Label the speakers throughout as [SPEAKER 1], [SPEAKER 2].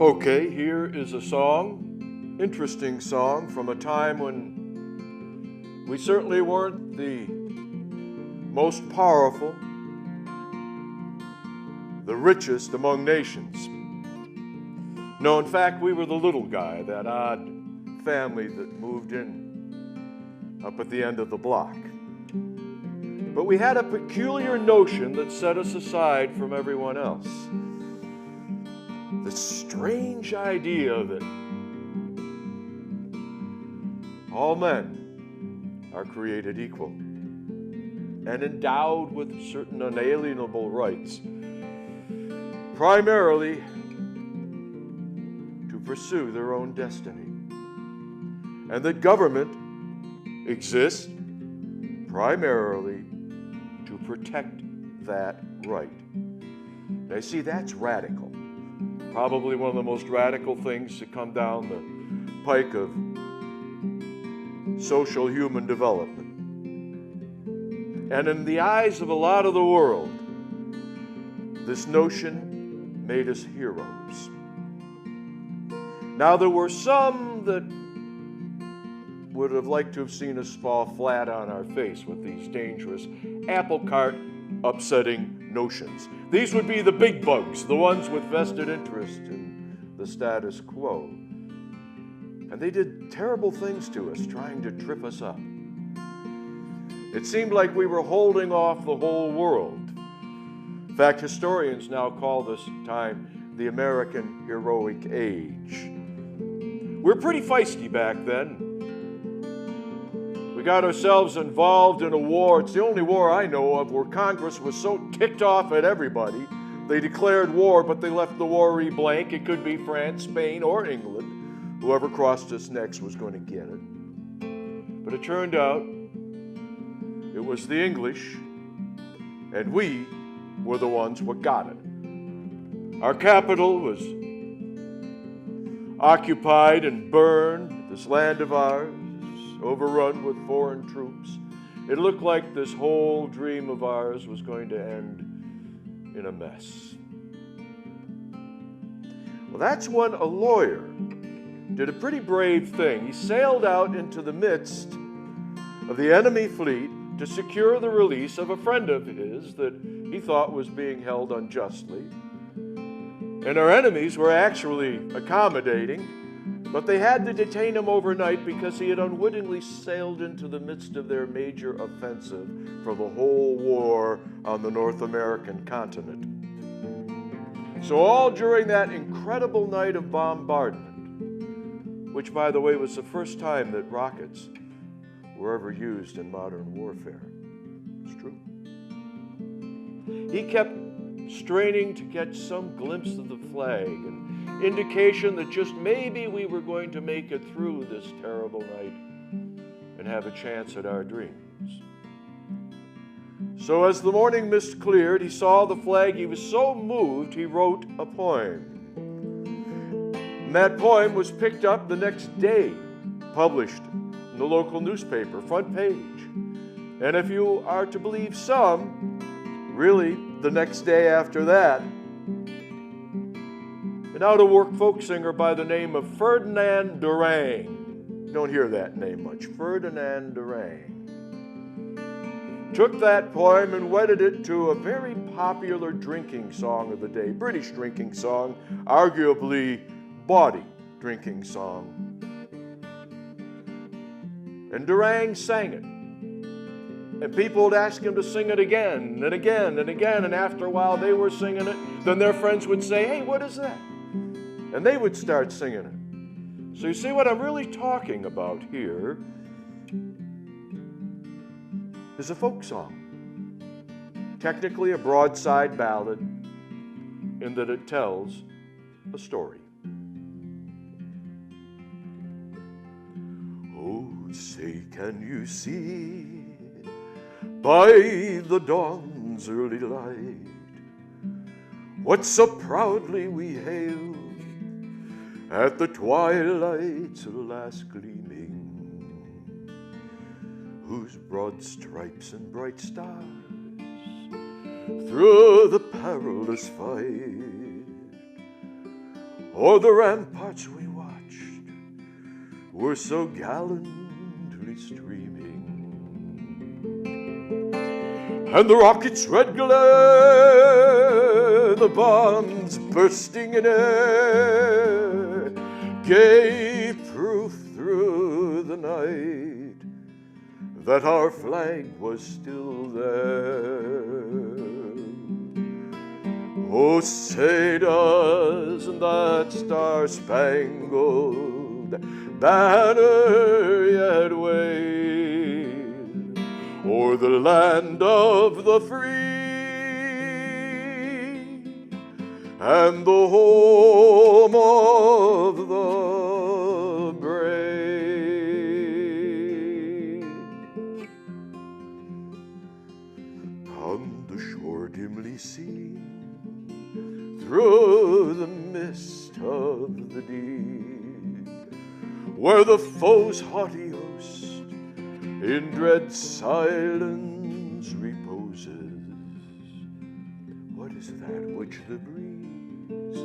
[SPEAKER 1] Okay, here is a song, interesting song from a time when we certainly weren't the most powerful, the richest among nations. No, in fact, we were the little guy, that odd family that moved in up at the end of the block. But we had a peculiar notion that set us aside from everyone else. The strange idea that all men are created equal and endowed with certain unalienable rights, primarily to pursue their own destiny, and that government exists primarily to protect that right. Now, you see, that's radical. Probably one of the most radical things to come down the pike of social human development. And in the eyes of a lot of the world, this notion made us heroes. Now, there were some that would have liked to have seen us fall flat on our face with these dangerous apple cart upsetting notions. These would be the big bugs, the ones with vested interest in the status quo. And they did terrible things to us, trying to trip us up. It seemed like we were holding off the whole world. In fact, historians now call this time the American heroic age. We were pretty feisty back then. We got ourselves involved in a war. It's the only war I know of where Congress was so ticked off at everybody, they declared war, but they left the war blank. It could be France, Spain, or England. Whoever crossed us next was going to get it. But it turned out it was the English, and we were the ones what got it. Our capital was occupied and burned, this land of ours, overrun with foreign troops. It looked like this whole dream of ours was going to end in a mess. Well, that's when a lawyer did a pretty brave thing. He sailed out into the midst of the enemy fleet to secure the release of a friend of his that he thought was being held unjustly. And our enemies were actually accommodating, but they had to detain him overnight because he had unwittingly sailed into the midst of their major offensive for the whole war on the North American continent. So all during that incredible night of bombardment, which, by the way, was the first time that rockets were ever used in modern warfare. It's true. He kept straining to catch some glimpse of the flag, an indication that just maybe we were going to make it through this terrible night and have a chance at our dreams. So as the morning mist cleared, he saw the flag. He was so moved, he wrote a poem. And that poem was picked up the next day, published in the local newspaper, front page. And if you are to believe some, really the next day after that, an out-of-work folk singer by the name of Ferdinand Durang, you don't hear that name much, Ferdinand Durang, took that poem and wedded it to a very popular drinking song of the day, British drinking song, arguably bawdy drinking song. And Durang sang it. And people would ask him to sing it again and again and again. And after a while they were singing it. Then their friends would say, "Hey, what is that?" And they would start singing it. So you see, what I'm really talking about here is a folk song. Technically a broadside ballad in that it tells a story. Oh, say, can you see by the dawn's early light what so proudly we hailed at the twilight's last gleaming, whose broad stripes and bright stars through the perilous fight o'er the ramparts we watched were so gallantly streaming, and the rocket's red glare, the bombs bursting in air, gave proof through the night that our flag was still there. Oh, say doesn't that star-spangled banner yet wave o'er the land of the free and the home of the brave? On the shore dimly seen, through the mist of the deep, where the foe's haughty host in dread silence reposes, what is that which the breeze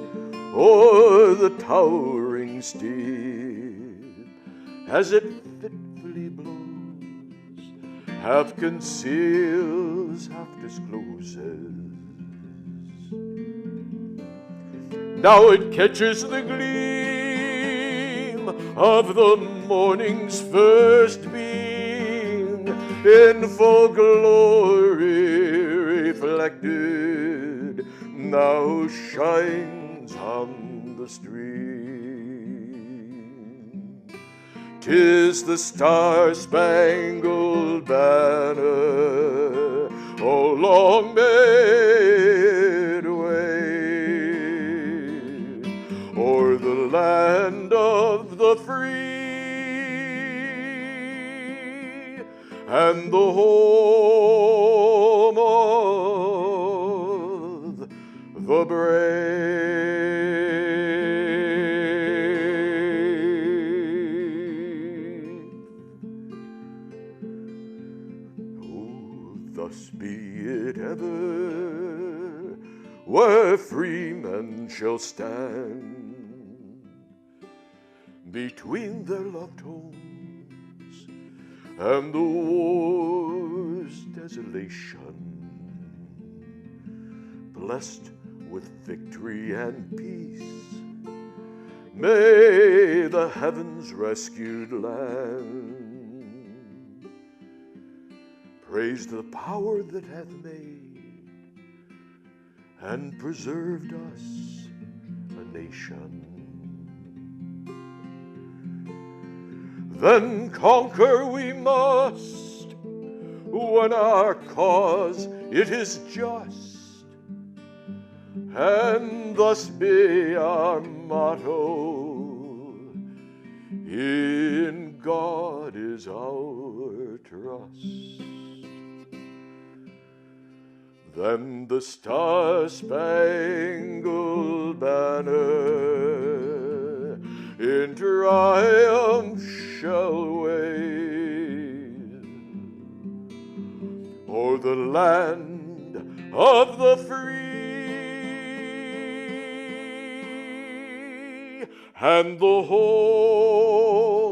[SPEAKER 1] o'er the towering steep, as it fitfully blows, half conceals, half discloses? Now it catches the gleam of the morning's first beam, in full glory reflected, now shines on the stream. 'Tis the star-spangled banner, oh, long made wave o'er the land of the free and the home of the brave. Oh, thus be it ever, where free men shall stand between their loved homes and the war's desolation, blessed with victory and peace. May the heavens rescued land praise the power that hath made and preserved us a nation. Then conquer we must, when our cause it is just, and thus be our motto, in God is our trust. Then the star-spangled banner in triumph shall wave o'er the land of the free and the home